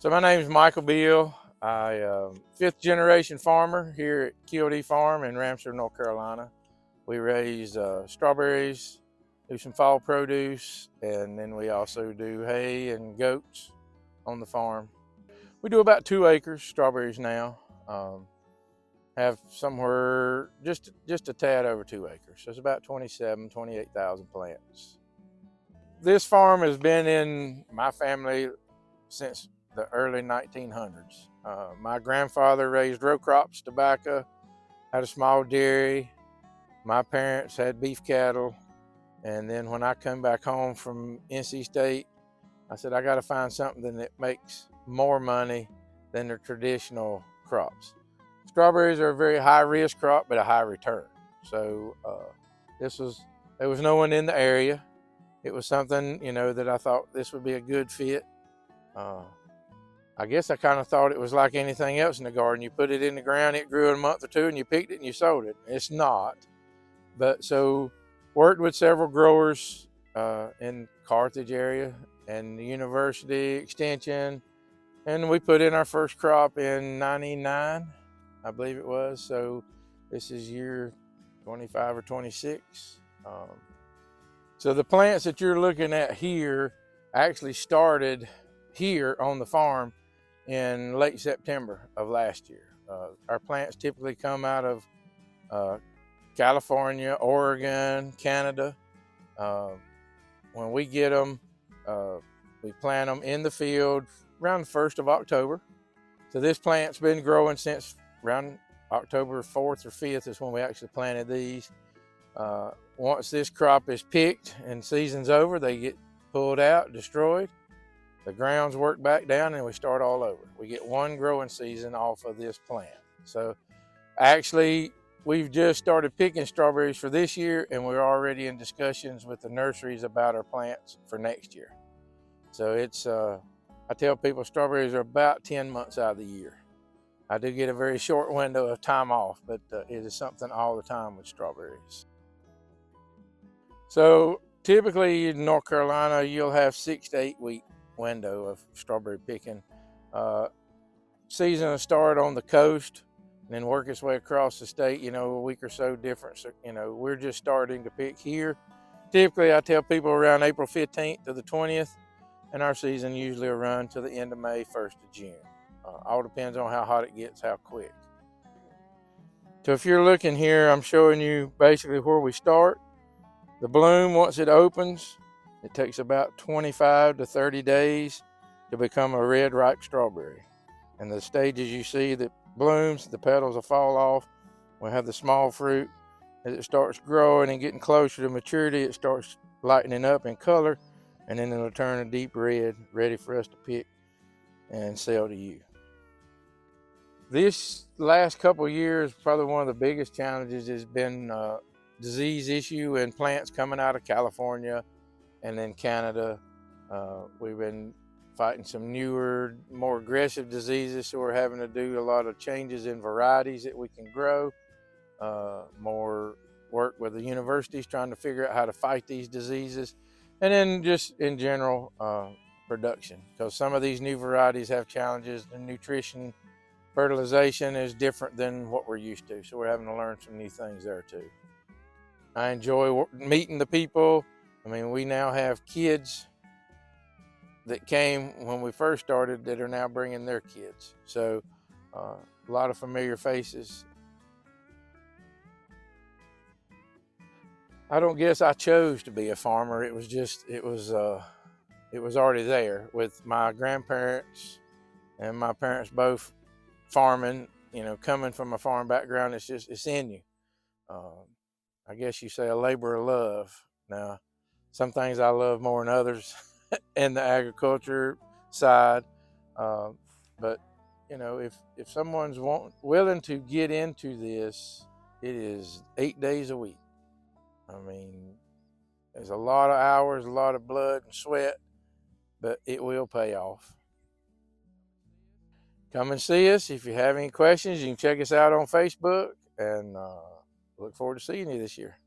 So my name is Michael Beal. Fifth generation farmer here at Kildee Farm in Ramsey, North Carolina. We raise strawberries, do some fall produce, and then we also do hay and goats on the farm. We do about 2 acres strawberries now. Have somewhere just a tad over 2 acres. So it's about 28,000 plants. This farm has been in my family since the early 1900s. My grandfather raised row crops, tobacco, had a small dairy. My parents had beef cattle. And then when I come back home from NC State, I said, I got to find something that makes more money than the traditional crops. Strawberries are a very high risk crop, but a high return. So there was no one in the area. It was something, that I thought this would be a good fit. I guess I kind of thought it was like anything else in the garden. You put it in the ground, it grew in a month or two, and you picked it and you sold it. It's not. But so worked with several growers in Carthage area and the university extension, and we put in our first crop in '99, I believe it was. So this is year 25 or 26. So the plants that you're looking at here actually started here on the farm in late September of last year. Our plants typically come out of California, Oregon, Canada. When we get them, we plant them in the field around the 1st of October. So this plant's been growing since around October 4th or 5th is when we actually planted these. Once this crop is picked and season's over, they get pulled out, destroyed. The ground's worked back down and we start all over. We get one growing season off of this plant. So actually, we've just started picking strawberries for this year, and we're already in discussions with the nurseries about our plants for next year. So I tell people strawberries are about 10 months out of the year. I do get a very short window of time off, but it is something all the time with strawberries. So typically in North Carolina, you'll have 6 to 8 week window of strawberry picking. Season will start on the coast and then work its way across the state, a week or so difference. So, we're just starting to pick here. Typically, I tell people around April 15th to the 20th, and our season usually will run to the end of May, 1st of June. All depends on how hot it gets, how quick. So if you're looking here, I'm showing you basically where we start. The bloom, once it opens, it takes about 25 to 30 days to become a red ripe strawberry. And the stages you see that blooms, the petals will fall off. We'll have the small fruit. As it starts growing and getting closer to maturity, it starts lightening up in color, and then it'll turn a deep red, ready for us to pick and sell to you. This last couple of years, probably one of the biggest challenges has been disease issue in plants coming out of California and then Canada. We've been fighting some newer, more aggressive diseases, so we're having to do a lot of changes in varieties that we can grow, more work with the universities trying to figure out how to fight these diseases, and then just in general production, because some of these new varieties have challenges. The nutrition, fertilization is different than what we're used to, so we're having to learn some new things there too. I enjoy meeting the people. I mean, we now have kids that came when we first started that are now bringing their kids. So a lot of familiar faces. I don't guess I chose to be a farmer. It was already there with my grandparents and my parents both farming, coming from a farm background. It's in you. I guess you say a labor of love. Now, some things I love more than others in the agriculture side. But, if someone's willing to get into this, it is 8 days a week. I mean, there's a lot of hours, a lot of blood and sweat, but it will pay off. Come and see us. If you have any questions, you can check us out on Facebook, and look forward to seeing you this year.